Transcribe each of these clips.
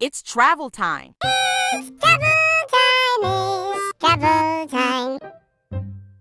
It's travel time. It's travel time.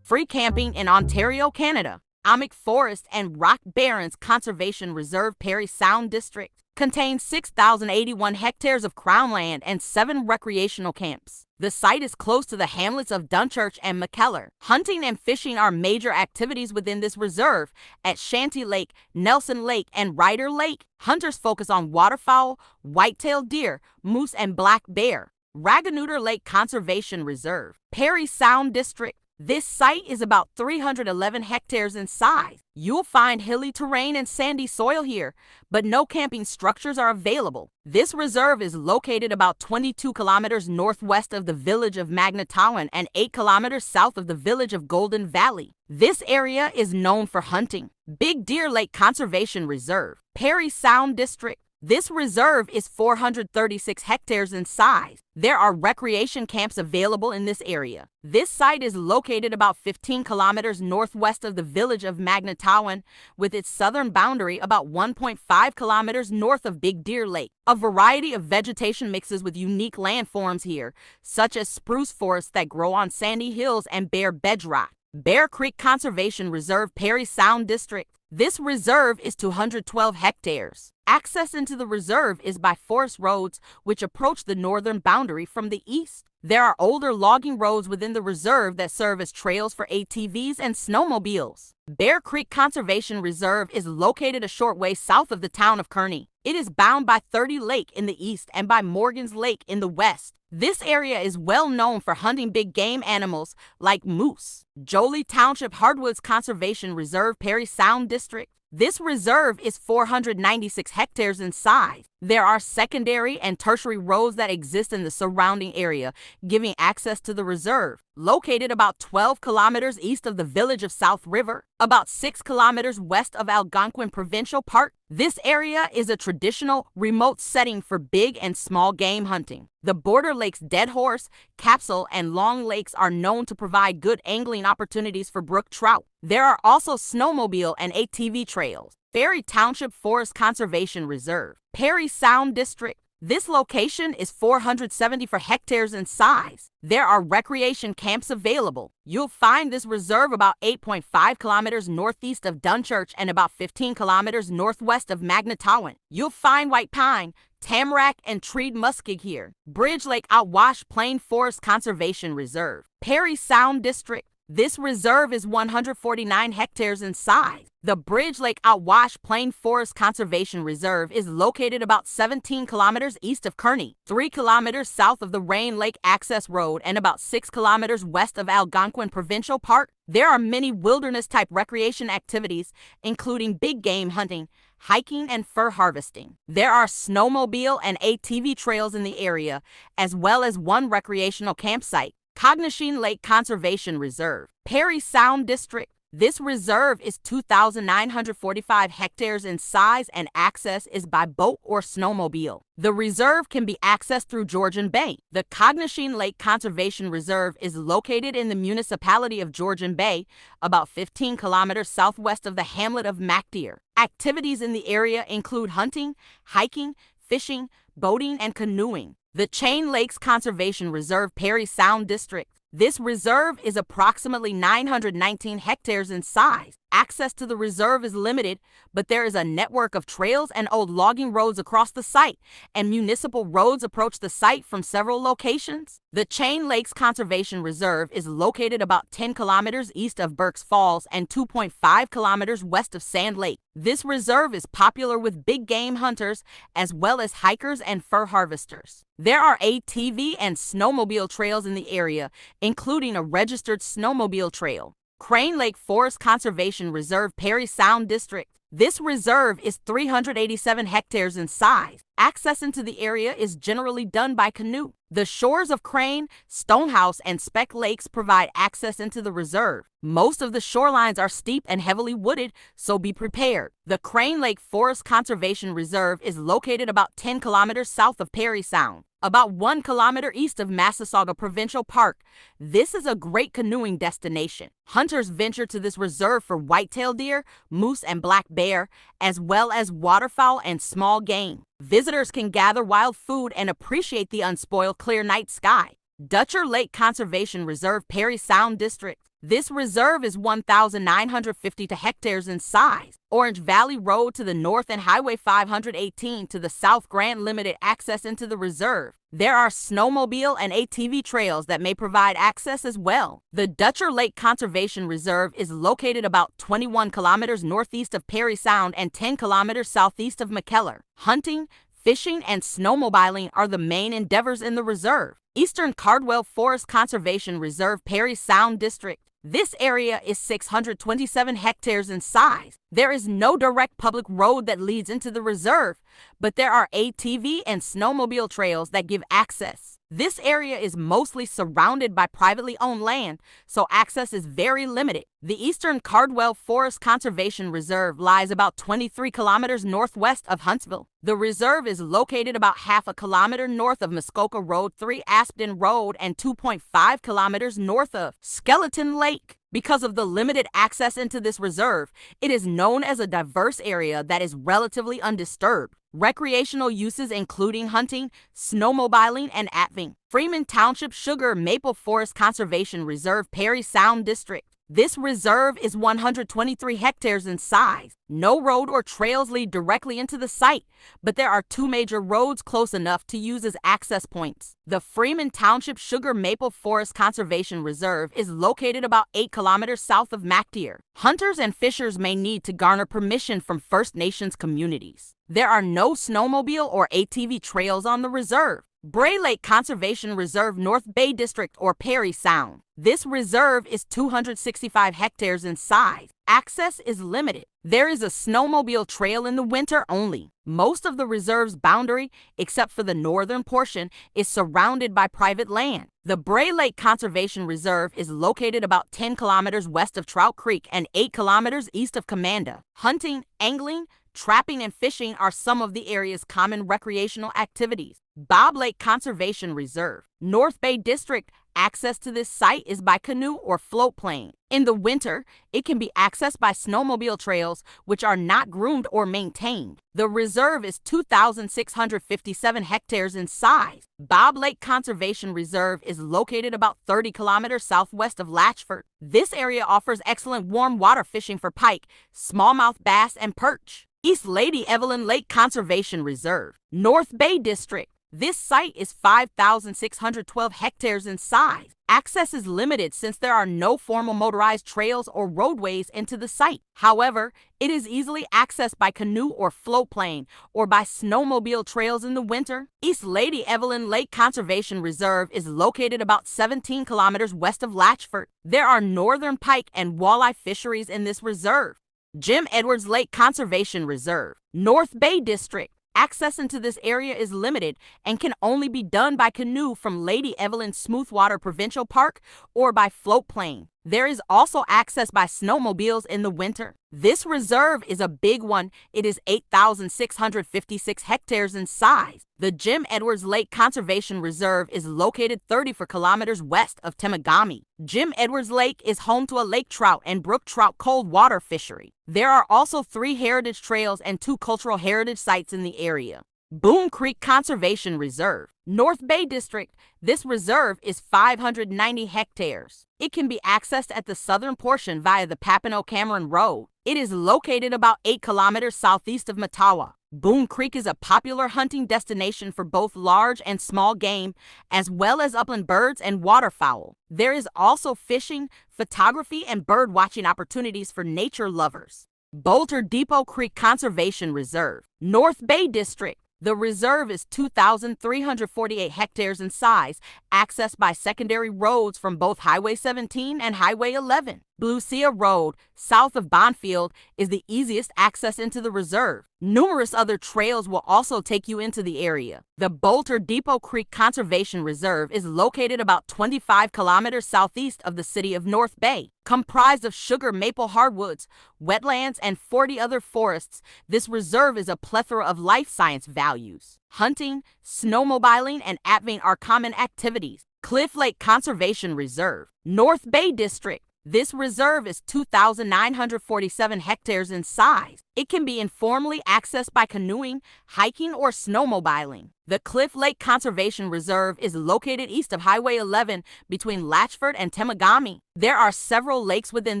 Free camping in Ontario, Canada. Amic Forest and Rock Barrens Conservation Reserve Parry Sound District contains 6,081 hectares of crown land and 7 recreational camps. The site is close to the hamlets of Dunchurch and McKellar. Hunting and fishing are major activities within this reserve. At Shanty Lake, Nelson Lake, and Ryder Lake, hunters focus on waterfowl, white-tailed deer, moose, and black bear. Raganooter Lake Conservation Reserve, Parry Sound District. This site is about 311 hectares in size. You'll find hilly terrain and sandy soil here, but no camping structures are available. This reserve is located about 22 kilometers northwest of the village of Magnetawan and 8 kilometers south of the village of Golden Valley. This area is known for hunting. Big Deer Lake Conservation Reserve, Parry Sound District. This reserve is 436 hectares in size. There are recreation camps available in this area. This site is located about 15 kilometers northwest of the village of Magnetawan, with its southern boundary about 1.5 kilometers north of Big Deer Lake. A variety of vegetation mixes with unique landforms here, such as spruce forests that grow on sandy hills and bare bedrock. Bear Creek Conservation Reserve, Parry Sound District. This reserve is 212 hectares. Access into the reserve is by forest roads, which approach the northern boundary from the east. There are older logging roads within the reserve that serve as trails for ATVs and snowmobiles. Bear Creek Conservation Reserve is located a short way south of the town of Kearney. It is bound by 30 Lake in the east and by Morgan's Lake in the west. This area is well known for hunting big game animals like moose. Jolie Township Hardwoods Conservation Reserve, Parry Sound District. This reserve is 496 hectares in size. There are secondary and tertiary roads that exist in the surrounding area, giving access to the reserve. Located about 12 kilometers east of the village of South River, about 6 kilometers west of Algonquin Provincial Park, this area is a traditional, remote setting for big and small game hunting. The border lakes Dead Horse, Capsule, and Long Lakes are known to provide good angling opportunities for brook trout. There are also snowmobile and ATV trails. Parry Township Forest Conservation Reserve, Parry Sound District. This location is 474 hectares in size. There are recreation camps available. You'll find this reserve about 8.5 kilometers northeast of Dunchurch and about 15 kilometers northwest of Magnetawan. You'll find white pine, tamarack, and treed muskeg here. Bridge Lake Outwash Plain Forest Conservation Reserve, Parry Sound District. This reserve is 149 hectares in size. The Bridge Lake Outwash Plain Forest Conservation Reserve is located about 17 kilometers east of Kearney, 3 kilometers south of the Rain Lake Access Road, and about 6 kilometers west of Algonquin Provincial Park. There are many wilderness-type recreation activities, including big game hunting, hiking, and fur harvesting. There are snowmobile and ATV trails in the area, as well as one recreational campsite. Cognisheen Lake Conservation Reserve, Parry Sound District. This reserve is 2,945 hectares in size and access is by boat or snowmobile. The reserve can be accessed through Georgian Bay. The Cognisheen Lake Conservation Reserve is located in the municipality of Georgian Bay, about 15 kilometers southwest of the hamlet of MacDeer. Activities in the area include hunting, hiking, fishing, boating, and canoeing. The Chain Lakes Conservation Reserve, Parry Sound District. This reserve is approximately 919 hectares in size. Access to the reserve is limited, but there is a network of trails and old logging roads across the site, and municipal roads approach the site from several locations. The Chain Lakes Conservation Reserve is located about 10 kilometers east of Burkes Falls and 2.5 kilometers west of Sand Lake. This reserve is popular with big game hunters as well as hikers and fur harvesters. There are ATV and snowmobile trails in the area, including a registered snowmobile trail. Crane Lake Forest Conservation Reserve, Parry Sound District. This reserve is 387 hectares in size. Access into the area is generally done by canoe. The shores of Crane, Stonehouse, and Speck Lakes provide access into the reserve. Most of the shorelines are steep and heavily wooded, so be prepared. The Crane Lake Forest Conservation Reserve is located about 10 kilometers south of Parry Sound. about 1 kilometer east of Massasauga Provincial Park. This is a great canoeing destination. Hunters venture to this reserve for white-tailed deer, moose, and black bear, as well as waterfowl and small game. Visitors can gather wild food and appreciate the unspoiled clear night sky. Dutcher Lake Conservation Reserve, Parry Sound District. This reserve is 1,950 hectares in size. Orange Valley Road to the north and Highway 518 to the south grant limited access into the reserve. There are snowmobile and ATV trails that may provide access as well. The Dutcher Lake Conservation Reserve is located about 21 kilometers northeast of Parry Sound and 10 kilometers southeast of McKellar. Hunting, fishing, and snowmobiling are the main endeavors in the reserve. Eastern Cardwell Forest Conservation Reserve, Parry Sound District. This area is 627 hectares in size. There is no direct public road that leads into the reserve, but there are ATV and snowmobile trails that give access. This area is mostly surrounded by privately owned land, so access is very limited. The Eastern Cardwell Forest Conservation Reserve lies about 23 kilometers northwest of Huntsville. The reserve is located about half a kilometer north of Muskoka Road, 3 Aspden Road, and 2.5 kilometers north of Skeleton Lake. Because of the limited access into this reserve, it is known as a diverse area that is relatively undisturbed. Recreational uses including hunting, snowmobiling, and apving. Freeman Township Sugar Maple Forest Conservation Reserve, Parry Sound District. This reserve is 123 hectares in size. No road or trails lead directly into the site, but there are 2 major roads close enough to use as access points. The Freeman Township Sugar Maple Forest Conservation Reserve is located about 8 kilometers south of MacDeer. Hunters and fishers may need to garner permission from First Nations communities. There are no snowmobile or ATV trails on the reserve. Bray Lake Conservation Reserve, North Bay District, or Parry Sound. This reserve is 265 hectares in size. Access is limited. There is a snowmobile trail in the winter only. Most of the reserve's boundary, except for the northern portion, is surrounded by private land. The Bray Lake Conservation Reserve is located about 10 kilometers west of Trout Creek and 8 kilometers east of Commanda. Hunting, angling, trapping, and fishing are some of the area's common recreational activities. Bob Lake Conservation Reserve, North Bay District. Access to this site is by canoe or float plane. In the winter, it can be accessed by snowmobile trails, which are not groomed or maintained. The reserve is 2,657 hectares in size. Bob Lake Conservation Reserve is located about 30 kilometers southwest of Latchford. This area offers excellent warm water fishing for pike, smallmouth bass, and perch. East Lady Evelyn Lake Conservation Reserve, North Bay District. This site is 5,612 hectares in size. Access is limited since there are no formal motorized trails or roadways into the site. However, it is easily accessed by canoe or float plane or by snowmobile trails in the winter. East Lady Evelyn Lake Conservation Reserve is located about 17 kilometers west of Latchford. There are northern pike and walleye fisheries in this reserve. Jim Edwards Lake Conservation Reserve, North Bay District. Access into this area is limited and can only be done by canoe from Lady Evelyn Smoothwater Provincial Park or by float plane. There is also access by snowmobiles in the winter. This reserve is a big one. It is 8,656 hectares in size. The Jim Edwards Lake Conservation Reserve is located 34 kilometers west of Temagami. Jim Edwards Lake is home to a lake trout and brook trout cold water fishery. There are also 3 heritage trails and 2 cultural heritage sites in the area. Boone Creek Conservation Reserve, North Bay District. This reserve is 590 hectares. It can be accessed at the southern portion via the Papineau-Cameron Road. It is located about 8 kilometers southeast of Mattawa. Boone Creek is a popular hunting destination for both large and small game, as well as upland birds and waterfowl. There is also fishing, photography, and bird watching opportunities for nature lovers. Boulter Depot Creek Conservation Reserve, North Bay District. The reserve is 2,348 hectares in size, accessed by secondary roads from both Highway 17 and Highway 11. Blucia Road, south of Bonfield, is the easiest access into the reserve. Numerous other trails will also take you into the area. The Bolter Depot Creek Conservation Reserve is located about 25 kilometers southeast of the city of North Bay. Comprised of sugar maple hardwoods, wetlands, and 40 other forests, this reserve is a plethora of life science values. Hunting, snowmobiling, and adventuring are common activities. Cliff Lake Conservation Reserve, North Bay District. This reserve is 2,947 hectares in size. It can be informally accessed by canoeing, hiking, or snowmobiling. The Cliff Lake Conservation Reserve is located east of Highway 11 between Latchford and Temagami. There are several lakes within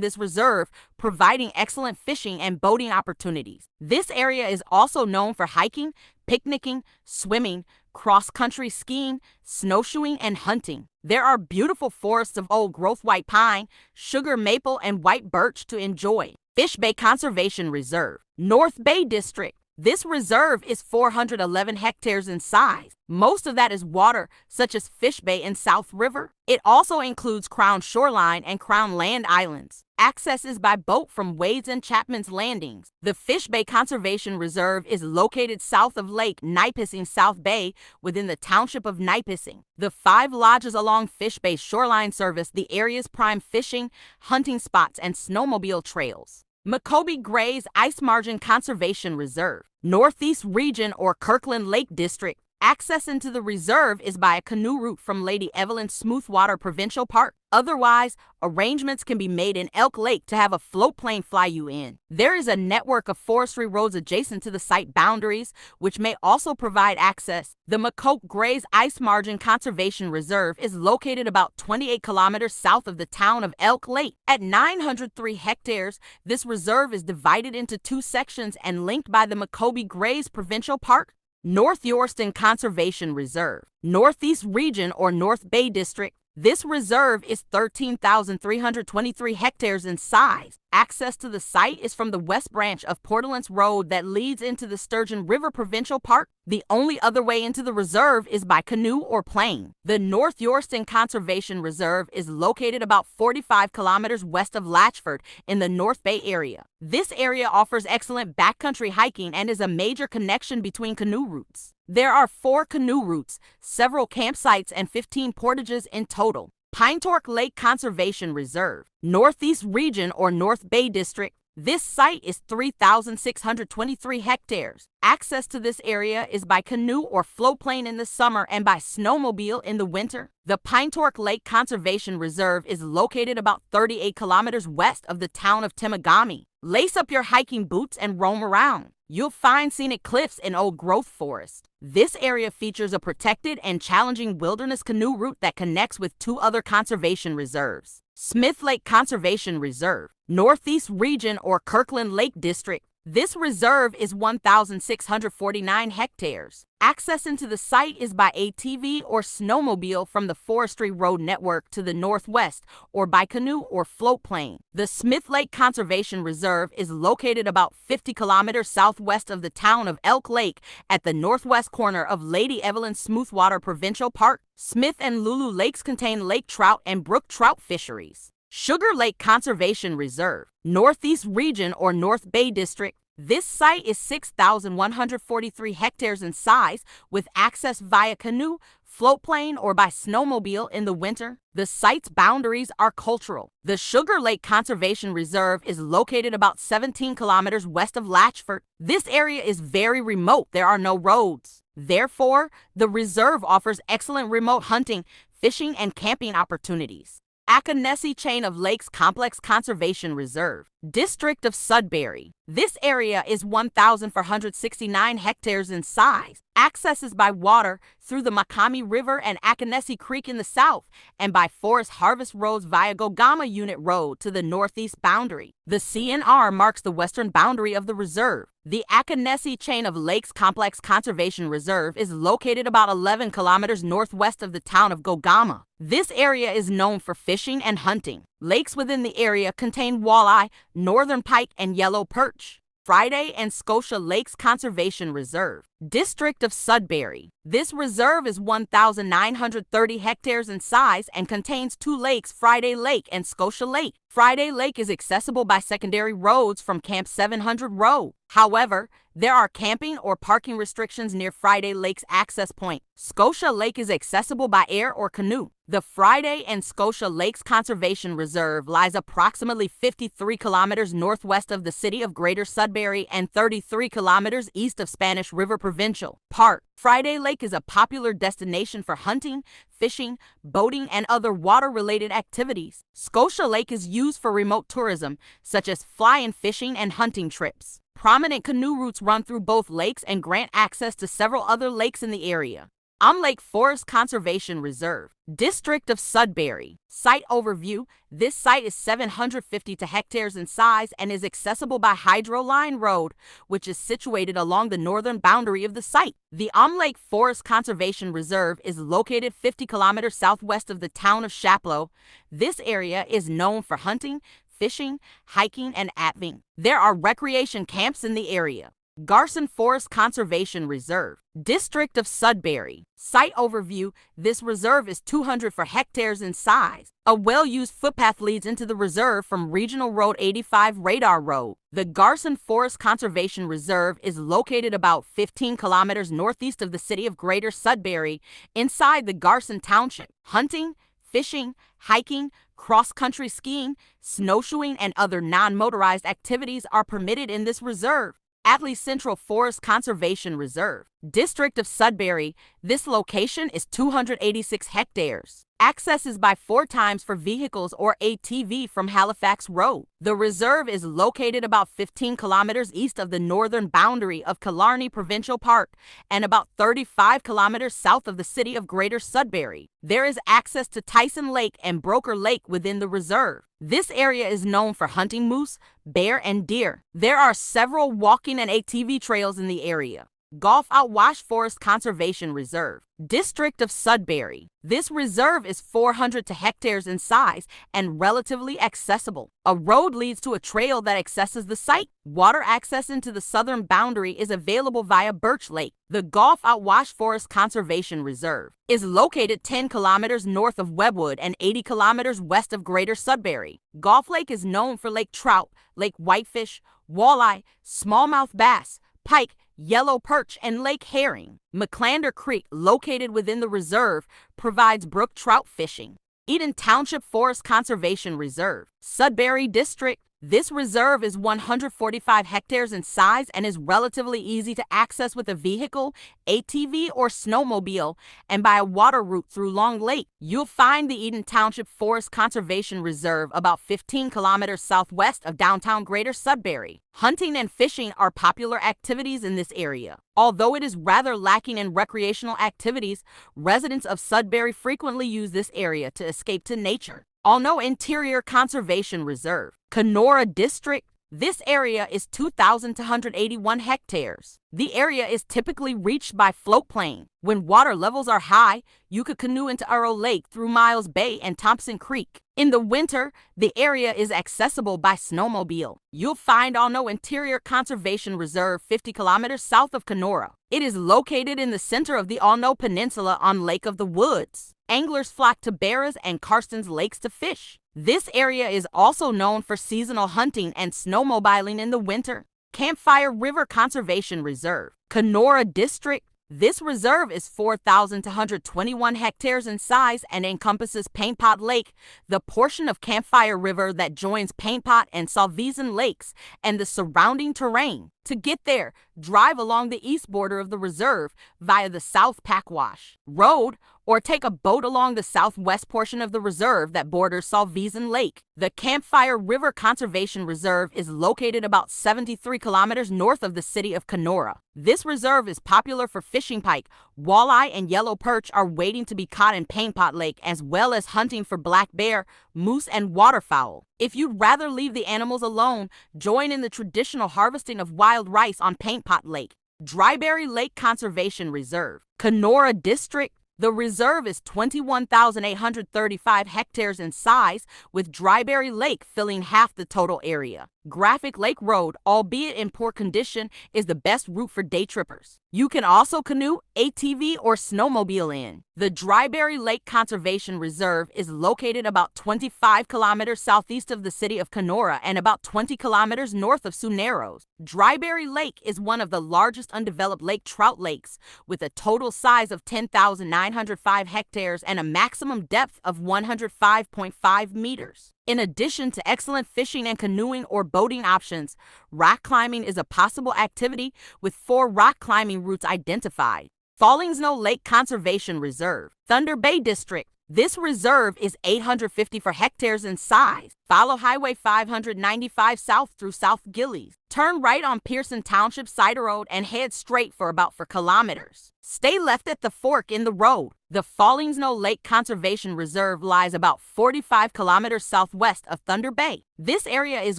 this reserve, providing excellent fishing and boating opportunities. This area is also known for hiking, picnicking, swimming, cross-country skiing, snowshoeing, and hunting. There are beautiful forests of old-growth white pine, sugar maple, and white birch to enjoy. Fish Bay Conservation Reserve, North Bay District. This reserve is 411 hectares in size. Most of that is water, such as Fish Bay and South River. It also includes Crown Shoreline and Crown Land Islands. Access is by boat from Wades and Chapman's Landings. The Fish Bay Conservation Reserve is located south of Lake Nipissing South Bay within the township of Nipissing. The 5 lodges along Fish Bay shoreline service the area's prime fishing, hunting spots, and snowmobile trails. Maccoby Grays Ice Margin Conservation Reserve, Northeast Region or Kirkland Lake District. Access into the reserve is by a canoe route from Lady Evelyn Smoothwater Provincial Park. Otherwise, arrangements can be made in Elk Lake to have a float plane fly you in. There is a network of forestry roads adjacent to the site boundaries, which may also provide access. The McCoke Grays Ice Margin Conservation Reserve is located about 28 kilometers south of the town of Elk Lake. At 903 hectares, this reserve is divided into 2 sections and linked by the McCoby Grays Provincial Park. North Yorston Conservation Reserve, Northeast Region or North Bay District. This reserve is 13,323 hectares in size. Access to the site is from the west branch of Portlands Road that leads into the Sturgeon River Provincial Park. The only other way into the reserve is by canoe or plane. The North Yorston Conservation Reserve is located about 45 kilometers west of Latchford in the North Bay area. This area offers excellent backcountry hiking and is a major connection between canoe routes. There are 4 canoe routes, several campsites, and 15 portages in total. Pinetork Lake Conservation Reserve, Northeast Region or North Bay District. This site is 3,623 hectares. Access to this area is by canoe or float plane in the summer and by snowmobile in the winter. The Pinetork Lake Conservation Reserve is located about 38 kilometers west of the town of Temagami. Lace up your hiking boots and roam around. You'll find scenic cliffs and old-growth forest. This area features a protected and challenging wilderness canoe route that connects with 2 other conservation reserves. Smith Lake Conservation Reserve, Northeast Region or Kirkland Lake District. This reserve is 1,649 hectares. Access into the site is by ATV or snowmobile from the Forestry Road Network to the northwest or by canoe or float plane. The Smith Lake Conservation Reserve is located about 50 kilometers southwest of the town of Elk Lake at the northwest corner of Lady Evelyn Smoothwater Provincial Park. Smith and Lulu Lakes contain lake trout and brook trout fisheries. Sugar Lake Conservation Reserve, Northeast Region or North Bay District. This site is 6,143 hectares in size with access via canoe, float plane, or by snowmobile in the winter. The site's boundaries are cultural. The Sugar Lake Conservation Reserve is located about 17 kilometers west of Latchford. This area is very remote. There are no roads. Therefore, the reserve offers excellent remote hunting, fishing, and camping opportunities. Akanessie Chain of Lakes Complex Conservation Reserve, District of Sudbury. This area is 1,469 hectares in size. Access is by water through the Makami River and Akanessie Creek in the south and by Forest Harvest Roads via Gogama Unit Road to the northeast boundary. The CNR marks the western boundary of the reserve. The Akanessie Chain of Lakes Complex Conservation Reserve is located about 11 kilometers northwest of the town of Gogama. This area is known for fishing and hunting. Lakes within the area contain walleye, northern pike, and yellow perch. Friday and Scotia Lakes Conservation Reserve, District of Sudbury. This reserve is 1,930 hectares in size and contains two lakes, Friday Lake and Scotia Lake. Friday Lake is accessible by secondary roads from Camp 700 Road. However, there are camping or parking restrictions near Friday Lake's access point. Scotia Lake is accessible by air or canoe. The Friday and Scotia Lakes Conservation Reserve lies approximately 53 kilometers northwest of the city of Greater Sudbury and 33 kilometers east of Spanish River Provincial Park. Friday Lake is a popular destination for hunting, fishing, boating, and other water-related activities. Scotia Lake is used for remote tourism, such as fly-in fishing and hunting trips. Prominent canoe routes run through both lakes and grant access to several other lakes in the area. Lake Forest Conservation Reserve. District of Sudbury. Site overview. This site is 750 hectares in size and is accessible by Hydro Line Road, which is situated along the northern boundary of the site. The Lake Forest Conservation Reserve is located 50 kilometers southwest of the town of Chapleau. This area is known for hunting, fishing, hiking, and ATVing. There are recreation camps in the area. Garson Forest Conservation Reserve. District of Sudbury. Site overview. This reserve is 200 hectares in size. A well-used footpath leads into the reserve from Regional Road 85 Radar Road. The Garson Forest Conservation Reserve is located about 15 kilometers northeast of the city of Greater Sudbury, inside the Garson Township. Hunting, fishing, hiking, cross-country skiing, snowshoeing, and other non-motorized activities are permitted in this reserve. Atlee Central Forest Conservation Reserve. District of Sudbury. This location is 286 hectares. Access is by 4 times for vehicles or ATV from Halifax Road. The reserve is located about 15 kilometers east of the northern boundary of Killarney Provincial Park and about 35 kilometers south of the city of Greater Sudbury. There is access to Tyson Lake and Broker Lake within the reserve. This area is known for hunting moose, bear, and deer. There are several walking and ATV trails in the area. Gulf Outwash Forest Conservation Reserve. District of Sudbury. This reserve is 400 hectares in size and relatively accessible. A road leads to a trail that accesses the site. Water access into the southern boundary is available via Birch Lake. The Gulf Outwash Forest Conservation Reserve is located 10 kilometers north of Webwood and 80 kilometers west of Greater Sudbury. Gulf Lake is known for lake trout, lake whitefish, walleye, smallmouth bass, pike, yellow perch, and lake herring. McClander Creek, located within the reserve, provides brook trout fishing. Eden Township Forest Conservation Reserve. Sudbury District. This reserve is 145 hectares in size and is relatively easy to access with a vehicle, ATV, or snowmobile, and by a water route through Long Lake. You'll find the Eden Township Forest Conservation Reserve about 15 kilometers southwest of downtown Greater Sudbury. Hunting and fishing are popular activities in this area. Although it is rather lacking in recreational activities, residents of Sudbury frequently use this area to escape to nature. Interior Conservation Reserve. Kenora District. This area is 2,281 hectares. The area is typically reached by floatplane. When water levels are high, you could canoe into Arrow Lake through Miles Bay and Thompson Creek. In the winter, the area is accessible by snowmobile. You'll find Interior Conservation Reserve 50 kilometers south of Kenora. It is located in the center of the Allno Peninsula on Lake of the Woods. Anglers flock to Barras and Karstens lakes to fish. This area is also known for seasonal hunting and snowmobiling in the winter. Campfire River Conservation Reserve. Kenora District. This reserve is 4,221 hectares in size and encompasses Paint Pot Lake, the portion of Campfire River that joins Paint Pot and Salveson Lakes, and the surrounding terrain. To get there, drive along the east border of the reserve via the South Packwash Road or take a boat along the southwest portion of the reserve that borders Salveson Lake. The Campfire River Conservation Reserve is located about 73 kilometers north of the city of Kenora. This reserve is popular for fishing pike, walleye, and yellow perch are waiting to be caught in Paint Pot Lake, as well as hunting for black bear, moose, and waterfowl. If you'd rather leave the animals alone, join in the traditional harvesting of wild rice on Paint Pot Lake. Dryberry Lake Conservation Reserve. Kenora District. The reserve is 21,835 hectares in size, with Dryberry Lake filling half the total area. Graphic Lake Road, albeit in poor condition, is the best route for day trippers. You can also canoe, ATV, or snowmobile in. The Dryberry Lake Conservation Reserve is located about 25 kilometers southeast of the city of Kenora and about 20 kilometers north of Sioux Narrows. Dryberry Lake is one of the largest undeveloped lake trout lakes, with a total size of 10,905 hectares and a maximum depth of 105.5 meters. In addition to excellent fishing and canoeing or boating options, rock climbing is a possible activity with 4 rock climbing routes identified. Falling Snow Lake Conservation Reserve, Thunder Bay District. This reserve is 854 hectares in size. Follow Highway 595 south through South Gillies. Turn right on Pearson Township Cider Road and head straight for about 4 kilometers. Stay left at the fork in the road. The Falling Snow Lake Conservation Reserve lies about 45 kilometers southwest of Thunder Bay. This area is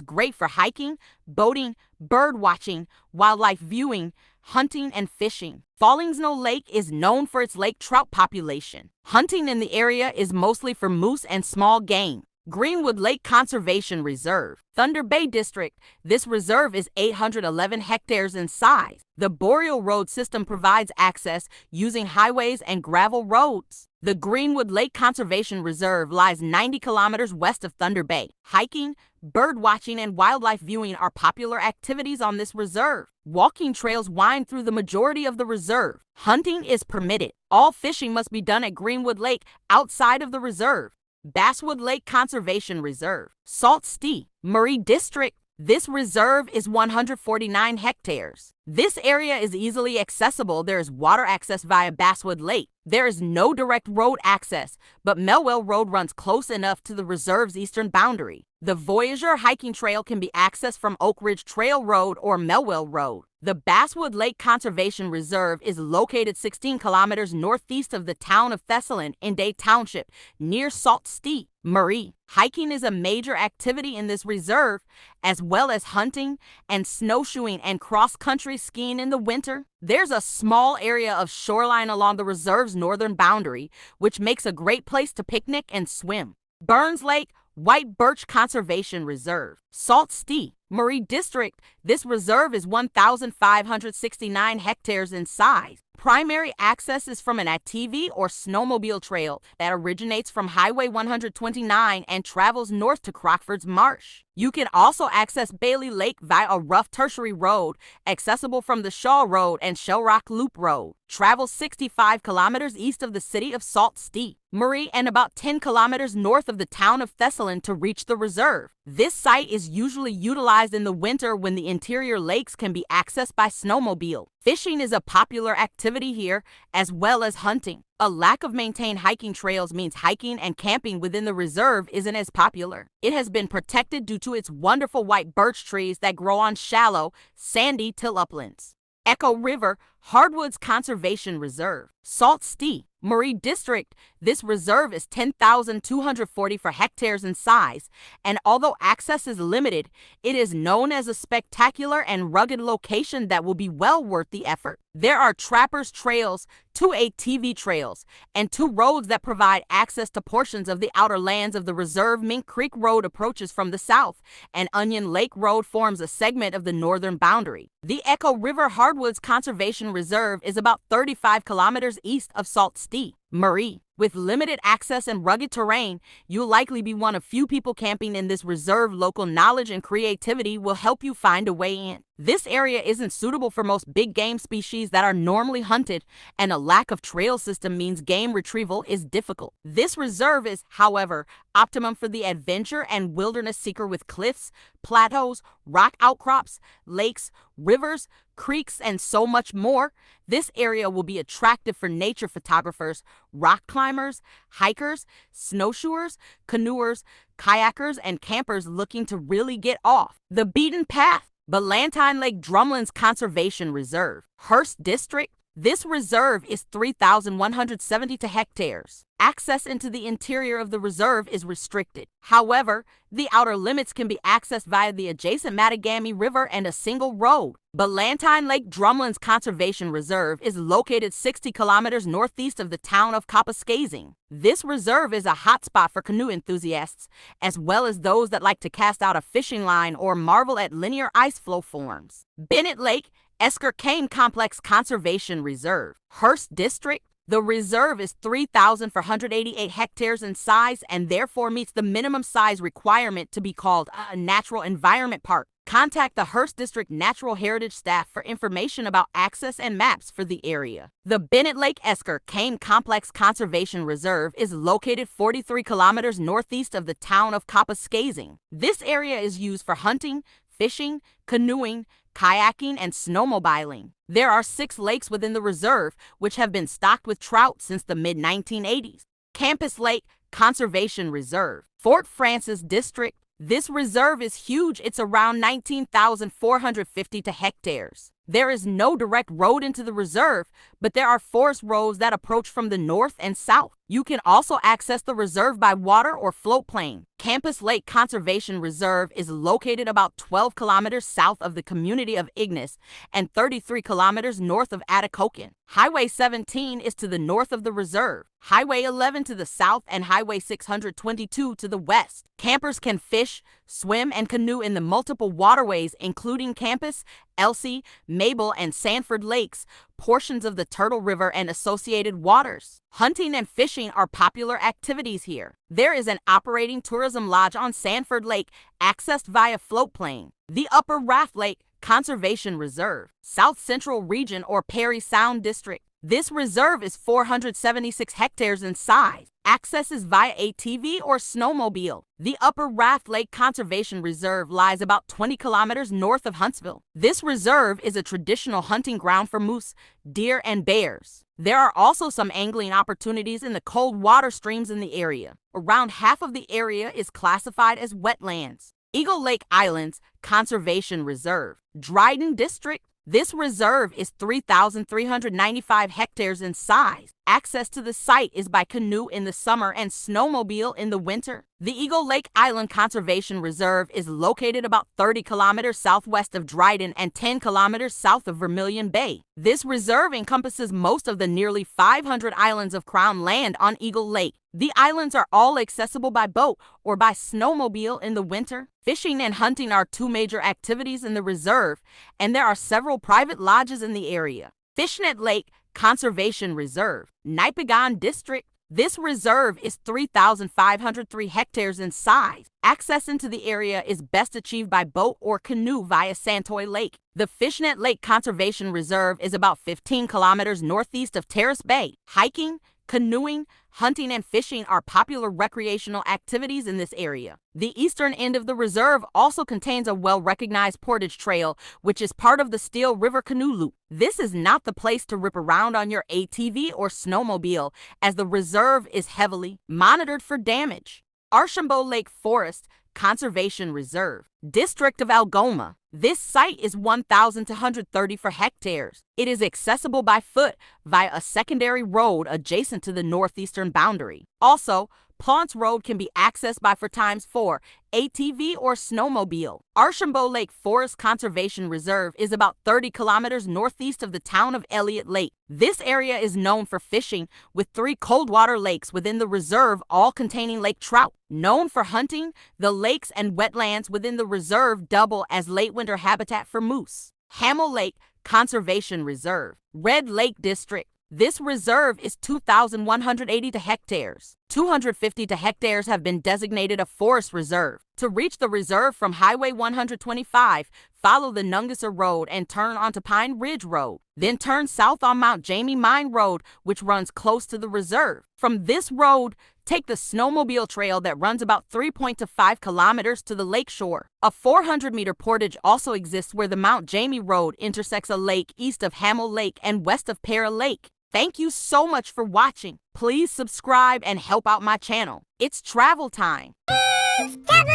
great for hiking, boating, bird watching, wildlife viewing, hunting, and fishing. Falling Snow Lake is known for its lake trout population. Hunting in the area is mostly for moose and small game. Greenwood Lake Conservation Reserve, Thunder Bay District. This reserve is 811 hectares in size. The Boreal Road system provides access using highways and gravel roads. The Greenwood Lake Conservation Reserve lies 90 kilometers west of Thunder Bay. Hiking, bird watching, and wildlife viewing are popular activities on this reserve. Walking trails wind through the majority of the reserve. Hunting is permitted. All fishing must be done at Greenwood Lake outside of the reserve. Basswood Lake Conservation Reserve, Sault Ste. Marie District. This reserve is 149 hectares. This area is easily accessible. There is water access via Basswood Lake. There is no direct road access, but Melwell Road runs close enough to the reserve's eastern boundary. The Voyager hiking trail can be accessed from Oak Ridge Trail Road or Melwell Road. The Basswood Lake Conservation Reserve is located 16 kilometers northeast of the town of Thessalon in Day Township, near Sault Ste. Marie. Hiking is a major activity in this reserve, as well as hunting and snowshoeing and cross-country skiing in the winter. There's a small area of shoreline along the reserve's northern boundary, which makes a great place to picnic and swim. Burns Lake White Birch Conservation Reserve, Sault Ste. Marie District. This reserve is 1,569 hectares in size. Primary access is from an ATV or snowmobile trail that originates from Highway 129 and travels north to Crockford's Marsh. You can also access Bailey Lake via a rough tertiary road accessible from the Shaw Road and Shell Rock Loop Road. Travel 65 kilometers east of the city of Sault Ste. Marie and about 10 kilometers north of the town of Thessalon to reach the reserve. This site is usually utilized in the winter when the interior lakes can be accessed by snowmobile. Fishing is a popular activity here, as well as hunting. A lack of maintained hiking trails means hiking and camping within the reserve isn't as popular. It has been protected due to its wonderful white birch trees that grow on shallow, sandy till uplands. Echo River Hardwoods Conservation Reserve, Sault Ste. Marie District. This reserve is 10,244 hectares in size, and although access is limited, it is known as a spectacular and rugged location that will be well worth the effort. There are trappers' trails, 2 ATV trails, and 2 roads that provide access to portions of the outer lands of the reserve. Mink Creek Road approaches from the south, and Onion Lake Road forms a segment of the northern boundary. The Echo River Hardwoods Conservation Reserve is about 35 kilometers east of Sault Ste. Marie. With limited access and rugged terrain, you'll likely be one of few people camping in this reserve. Local knowledge and creativity will help you find a way in. This area isn't suitable for most big game species that are normally hunted, and a lack of trail system means game retrieval is difficult. This reserve is, however, optimum for the adventure and wilderness seeker with cliffs, plateaus, rock outcrops, lakes, rivers, creeks, and so much more. This area will be attractive for nature photographers, rock climbers, hikers, snowshoers, canoers, kayakers, and campers looking to really get off the beaten path. Ballantine Lake Drumlins Conservation Reserve, Hearst District. This reserve is 3,172 hectares. Access into the interior of the reserve is restricted. However, the outer limits can be accessed via the adjacent Mattagami River and a single road. Ballantine Lake Drumlins Conservation Reserve is located 60 kilometers northeast of the town of Kapuskasing. This reserve is a hotspot for canoe enthusiasts, as well as those that like to cast out a fishing line or marvel at linear ice flow forms. Bennett Lake Esker Kame Complex Conservation Reserve, Hearst District. The reserve is 3,488 hectares in size and therefore meets the minimum size requirement to be called a natural environment park. Contact the Hearst District Natural Heritage staff for information about access and maps for the area. The Bennett Lake Esker Kame Complex Conservation Reserve is located 43 kilometers northeast of the town of Kapuskasing. This area is used for hunting, fishing, canoeing, kayaking, and snowmobiling. There are 6 lakes within the reserve, which have been stocked with trout since the mid-1980s. Campus Lake Conservation Reserve, Fort Francis District. This reserve is huge. It's around 19,450 hectares. There is no direct road into the reserve, but there are forest roads that approach from the north and south. You can also access the reserve by water or float plane. Campus Lake Conservation Reserve is located about 12 kilometers south of the community of Ignis and 33 kilometers north of Atikokan. Highway 17 is to the north of the reserve, Highway 11 to the south, and Highway 622 to the west. Campers can fish, swim, and canoe in the multiple waterways including Campus, Elsie, Mabel, and Sanford Lakes, portions of the Turtle River, and associated waters. Hunting and fishing are popular activities here. There is an operating tourism lodge on Sanford Lake, accessed via float plane. The Upper Raft Lake Conservation Reserve, South Central Region or Parry Sound District. This reserve is 476 hectares in size. Access is via ATV or snowmobile. The Upper Raft Lake Conservation Reserve lies about 20 kilometers north of Huntsville. This reserve is a traditional hunting ground for moose, deer, and bears. There are also some angling opportunities in the cold water streams in the area. Around half of the area is classified as wetlands. Eagle Lake Islands Conservation Reserve, Dryden District. This reserve is 3,395 hectares in size. Access to the site is by canoe in the summer and snowmobile in the winter. The Eagle Lake Island Conservation Reserve is located about 30 kilometers southwest of Dryden and 10 kilometers south of Vermilion Bay. This reserve encompasses most of the nearly 500 islands of Crown land on Eagle Lake. The islands are all accessible by boat or by snowmobile in the winter. Fishing and hunting are 2 major activities in the reserve, and there are several private lodges in the area. Fishnet Lake Conservation Reserve, Nipigon District. This reserve is 3,503 hectares in size. Access into the area is best achieved by boat or canoe via Santoy Lake. The Fishnet Lake Conservation Reserve is about 15 kilometers northeast of Terrace Bay. Hiking, canoeing, hunting, and fishing are popular recreational activities in this area. The eastern end of the reserve also contains a well-recognized portage trail, which is part of the Steel River Canoe Loop. This is not the place to rip around on your ATV or snowmobile, as the reserve is heavily monitored for damage. Archambault Lake Forest Conservation Reserve, District of Algoma. This site is 1,234 hectares. It is accessible by foot via a secondary road adjacent to the northeastern boundary. Also, Plants Road can be accessed by 4x4, ATV, or snowmobile. Archambault Lake Forest Conservation Reserve is about 30 kilometers northeast of the town of Elliott Lake. This area is known for fishing, with 3 cold water lakes within the reserve, all containing lake trout. Known for hunting, the lakes and wetlands within the reserve double as late winter habitat for moose. Hamel Lake Conservation Reserve, Red Lake District. This reserve is 2,180 hectares. 250 hectares have been designated a forest reserve. To reach the reserve from Highway 125, follow the Nungasser Road and turn onto Pine Ridge Road. Then turn south on Mount Jamie Mine Road, which runs close to the reserve. From this road, take the snowmobile trail that runs about 3.5 kilometers to the lakeshore. A 400-meter portage also exists where the Mount Jamie Road intersects a lake east of Hamel Lake and west of Para Lake. Thank you so much for watching. Please subscribe and help out my channel. It's travel time. It's travel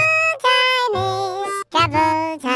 time.